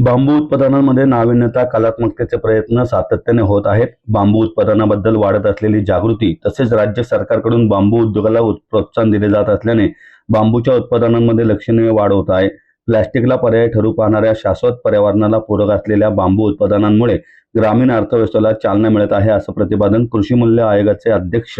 बांबू उत्पादनांमध्ये नाविन्यता, कलात्मकतेचे प्रयत्न सातत्याने होत आहेत. बांबू उत्पादनाबद्दल वाढत असलेली जागृती तसेच राज्य सरकारकडून बांबू उद्योगाला प्रोत्साहन दिले जात असल्याने बांबूच्या उत्पादनांमध्ये लक्षणीय वाढ होत आहे. प्लॅस्टिकला पर्याय ठरू पाहणाऱ्या शाश्वत पर्यावरणाला पूरक असलेल्या बांबू उत्पादनांमुळे ग्रामीण अर्थव्यवस्थेला चालना मिळत आहे, असं प्रतिपादन कृषी मूल्य आयोगाचे अध्यक्ष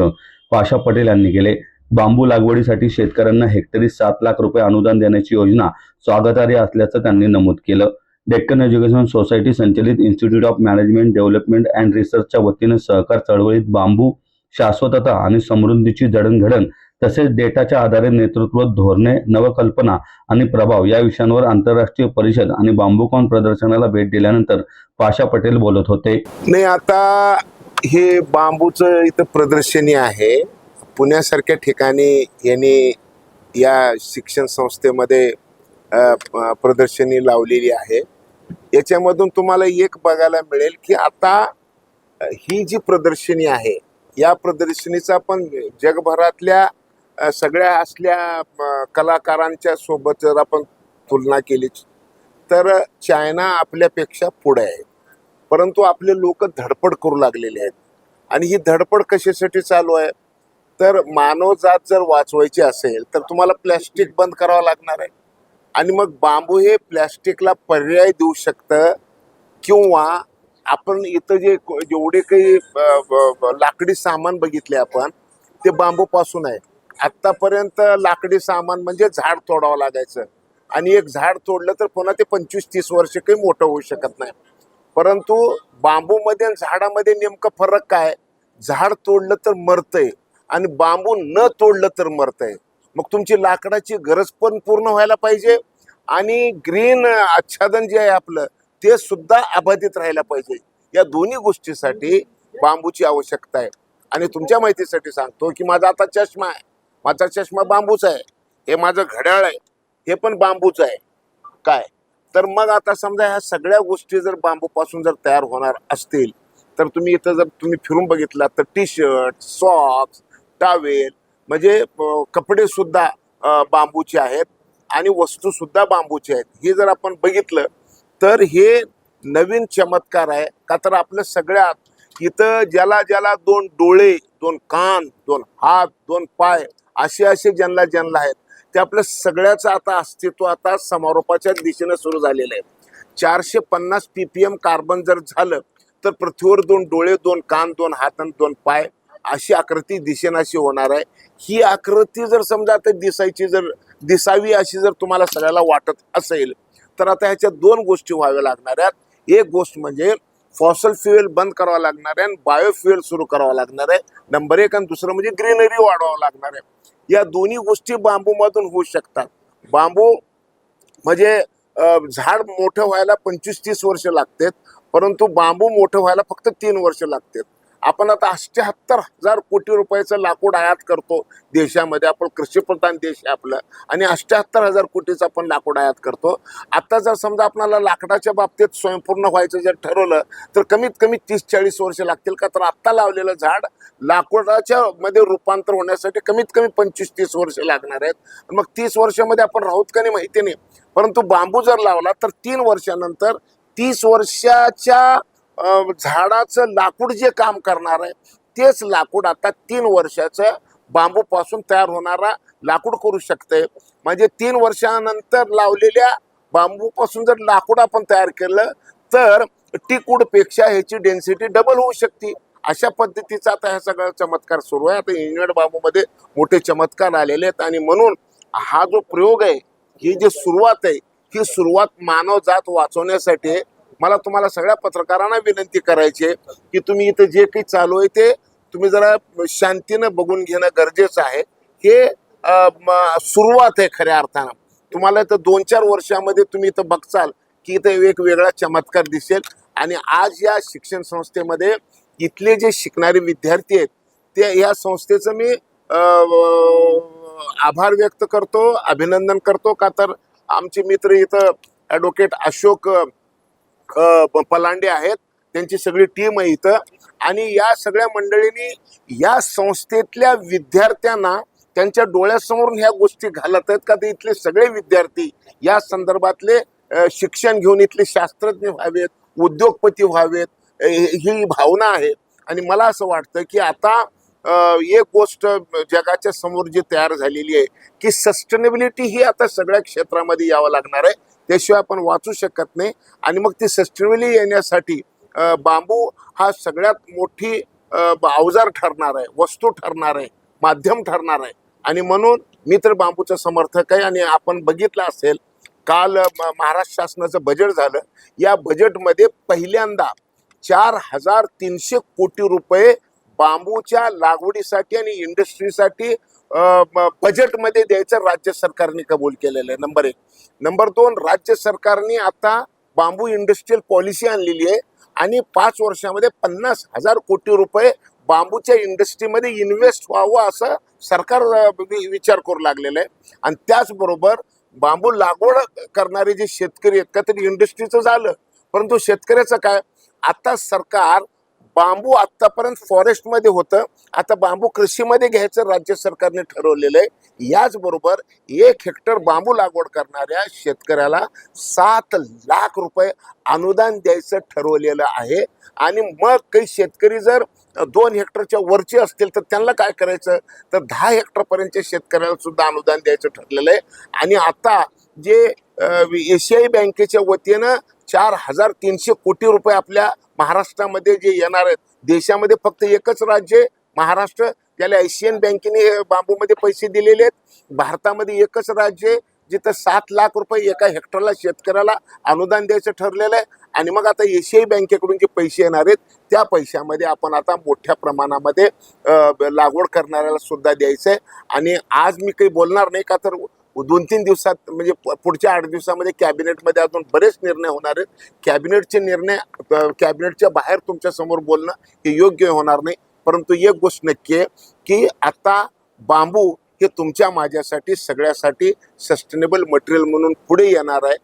पाशा पटेल यांनी केले. बांबू लागवडीसाठी शेतकऱ्यांना हेक्टरी 7 लाख रुपये अनुदान देण्याची योजना स्वागतार्ह असल्याचं त्यांनी नमूद केलं. डेक्कन एज्युकेशन सोसायटी संचलित institute of management development and रिसर्चच्या वतीने सहकार चळवळीत बांबू शाश्वतता आणि समृद्धीची जडणघडण तसेच डेटाच्या आधारे नेतृत्व, धोरणे, नवकल्पना आणि प्रभाव या विषयांवर आंतरराष्ट्रीय परिषद आणि बांबूकॉन प्रदर्शनाला भेट दिल्यानंतर पाशा पटेल बोलत होते. नाही, आता हे बांबूचं इथं प्रदर्शनी आहे. पुण्यासारख्या ठिकाणी यांनी या शिक्षण संस्थेमध्ये प्रदर्शनी लावलेली आहे. याच्यामधून तुम्हाला एक बघायला मिळेल की आता ही जी प्रदर्शनी आहे या प्रदर्शनीचा पण जगभरातल्या सगळ्या असल्या कलाकारांच्या सोबत जर आपण तुलना केली तर चायना आपल्यापेक्षा पुढे आहे. परंतु आपले लोक धडपड करू लागलेले आहेत. आणि ही धडपड कशासाठी चालू आहे तर मानवजात जर वाचवायची असेल तर तुम्हाला प्लॅस्टिक बंद करावं लागणार आहे. आणि मग बांबू हे प्लॅस्टिकला पर्याय देऊ शकतं. किंवा आपण इथं जेवढे काही लाकडी सामान बघितले आपण ते बांबूपासून आहे. आत्तापर्यंत लाकडी सामान म्हणजे झाड तोडावं लागायचं आणि एक झाड तोडलं तर पुन्हा ते 25-30 वर्ष काही मोठं होऊ शकत नाही. परंतु बांबूमध्ये आणि झाडामध्ये नेमकं फरक काय? झाड तोडलं तर मरतंय आणि बांबू न तोडलं तर मरतंय. मग तुमची लाकडाची गरज पण पूर्ण व्हायला पाहिजे आणि ग्रीन आच्छादन जे आहे आपलं ते सुद्धा अबाधित राहायला पाहिजे. या दोन्ही गोष्टीसाठी बांबूची आवश्यकता आहे. आणि तुमच्या माहितीसाठी सांगतो की माझा आता चष्मा आहे, माझा चष्मा बांबूचा आहे. हे माझं घड्याळ आहे, हे पण बांबूच आहे. काय तर मग आता समजा ह्या सगळ्या गोष्टी जर बांबूपासून जर तयार होणार असतील तर तुम्ही इथं जर तुम्ही फिरून बघितला तर टी-शर्ट, सॉक्स, टावेल म्हणजे कपडे सुद्धा बांबूचे आहेत आणि वस्तू सुद्धा बांबूचे आहेत. हे जर आपण बघितलं तर हे नवीन चमत्कार आहे. का तर आपल्या सगळ्यात इथं ज्याला ज्याला 2 डोळे, 2 कान, 2 हात, 2 पाय असे ज्यांना आहेत ते आपल्या सगळ्याचं आता अस्तित्व आता समारोपाच्या दिशेने सुरू झालेलं आहे. 450 ppm कार्बन जर झालं तर पृथ्वीवर 2 डोळे, 2 कान, 2 हात आणि 2 पाय अशी आकृती दिशेनाशी होणार आहे. ही आकृती जर समजा आता दिसावी अशी जर तुम्हाला सगळ्याला वाटत असेल तर आता ह्याच्या 2 गोष्टी व्हाव्या लागणार आहेत. एक गोष्ट म्हणजे फॉसल फ्युएल बंद करावं लागणार आहे आणि बायोफ्युएल सुरू करावं लागणार आहे, नंबर 1. आणि दुसरं म्हणजे ग्रीनरी वाढवावं लागणार आहे. या दोन्ही गोष्टी बांबूमधून होऊ शकतात. बांबू म्हणजे झाड मोठं व्हायला 25-30 वर्ष लागतात, परंतु बांबू मोठं व्हायला फक्त 3 वर्ष लागतात. आपण आता 78,000 कोटी रुपयाचं लाकूड आयात करतो देशामध्ये. आपण कृषीप्रधान देश आहे आपलं आणि 78,000 कोटीचं आपण लाकूड आयात करतो. आता जर समजा आपल्याला लाकडाच्या बाबतीत स्वयंपूर्ण व्हायचं जर ठरवलं तर कमीत कमी 30-40 वर्ष लागतील. का तर आत्ता लावलेलं झाड लाकूडाच्या मध्ये रूपांतर होण्यासाठी कमीत कमी 25-30 वर्ष लागणार आहेत. मग 30 वर्षामध्ये आपण राहूत का नाही माहिती नाही. परंतु बांबू जर लावला तर 3 वर्षानंतर 30 वर्षाच्या झाडाचं लाकूड जे काम करणार आहे तेच लाकूड आता 3 वर्षाचं बांबूपासून तयार होणारा लाकूड करू शकते. म्हणजे 3 वर्षानंतर लावलेल्या बांबूपासून जर लाकूड आपण तयार केलं तर टीकूडपेक्षा ह्याची डेन्सिटी डबल होऊ शकते. अशा पद्धतीचा आता हा सगळा चमत्कार सुरू आहे. आता इंजिनियर्ड बांबूमध्ये मोठे चमत्कार आलेले आहेत आणि म्हणून हा जो प्रयोग आहे, ही जी सुरुवात आहे, ही सुरुवात मानवजात वाचवण्यासाठी आहे. मला तुम्हाला सगळ्या पत्रकारांना विनंती करायची आहे की तुम्ही इथं जे काही चालू आहे ते तुम्ही जरा शांतीनं बघून घेणं गरजेचं आहे. हे सुरुवात आहे खऱ्या अर्थानं. तुम्हाला इथं 2-4 वर्षामध्ये तुम्ही इथं बघचाल की इथं एक वेगळा चमत्कार दिसेल. आणि आज या शिक्षण संस्थेमध्ये इथले जे शिकणारे विद्यार्थी आहेत ते या संस्थेचं मी आभार व्यक्त करतो, अभिनंदन करतो. का तर आमचे मित्र इथं ॲडव्होकेट अशोक पलांडे आहेत, त्यांची सगळी टीम आहे इथं. आणि या सगळ्या मंडळींनी या संस्थेतल्या विद्यार्थ्यांना त्यांच्या डोळ्यासमोरून ह्या गोष्टी घालत आहेत. का ते इथले सगळे विद्यार्थी या संदर्भातले शिक्षण घेऊन इथले शास्त्रज्ञ व्हावेत, उद्योगपती व्हावेत, ही भावना आहे. आणि मला असं वाटतं की आता एक गोष्ट जगाच्या समोर जी तयार झालेली आहे की सस्टेनेबिलिटी ही आता सगळ्या क्षेत्रामध्ये यावं लागणार आहे, त्याशिवाय आपण वाचू शकत नाही. आणि मग ती सस्टेनेबिलिटी येण्यासाठी बांबू हा सगळ्यात मोठी अवजार ठरणार आहे, वस्तू ठरणार आहे, माध्यम ठरणार आहे. आणि म्हणून मी तर बांबूचा समर्थक आहे. आणि आपण बघितलं असेल काल महाराष्ट्र शासनाचं बजेट झालं, या बजेटमध्ये पहिल्यांदा 4,300 कोटी रुपये बांबूच्या लागवडीसाठी आणि इंडस्ट्रीसाठी बजेटमध्ये द्यायचं राज्य सरकारने कबूल केलेलं आहे. नंबर 1. नंबर 2, राज्य सरकारने आता बांबू इंडस्ट्रियल पॉलिसी आणलेली आहे आणि 5 वर्षामध्ये 50,000 कोटी रुपये बांबूच्या इंडस्ट्रीमध्ये इन्व्हेस्ट व्हावं असं सरकार विचार करू लागलेलं आहे. आणि त्याचबरोबर बांबू लागवड करणारे जे शेतकरी आहेत का, तरी इंडस्ट्रीचं झालं, परंतु शेतकऱ्याचं काय, आता सरकार बांबू आतापर्यंत फॉरेस्टमध्ये होतं, आता बांबू कृषीमध्ये घ्यायचं राज्य सरकारने ठरवलेलं आहे. याचबरोबर 1 हेक्टर बांबू लागवड करणाऱ्या शेतकऱ्याला 7 लाख रुपये अनुदान द्यायचं ठरवलेलं आहे. आणि मग काही शेतकरी जर 2 हेक्टरच्या वरचे असतील तर त्यांना काय करायचं, तर 10 हेक्टरपर्यंतच्या शेतकऱ्याला सुद्धा अनुदान द्यायचं ठरलेलं आहे. आणि आता जे एशियाई बँकेच्या वतीनं 4,300 कोटी रुपये आपल्या महाराष्ट्रामध्ये जे येणार आहेत, देशामध्ये फक्त एकच राज्य आहे महाराष्ट्र, त्याला एशियन बँकेने बांबूमध्ये पैसे दिलेले आहेत. भारतामध्ये एकच राज्य आहे जिथं 7 लाख रुपये एका हेक्टरला शेतकऱ्याला अनुदान द्यायचं ठरलेलं आहे. आणि मग आता एशियाई बँकेकडून जे पैसे येणार आहेत त्या पैशामध्ये आपण आता मोठ्या प्रमाणामध्ये लागवड करणाऱ्याला सुद्धा द्यायचं आहे. आणि आज मी काही बोलणार नाही का, तर 2-3 दिवसात म्हणजे पुढच्या 8 दिवसामध्ये कॅबिनेटमध्ये अजून बरेच निर्णय होणार आहेत. कॅबिनेटचे निर्णय कॅबिनेटच्या बाहेर तुमच्या समोर बोलणं हे योग्य होणार नाही. परंतु एक गोष्ट नक्की आहे की आता बांबू हे तुमच्या माझ्यासाठी सगळ्यासाठी सस्टेनेबल मटेरियल म्हणून पुढे येणार आहे.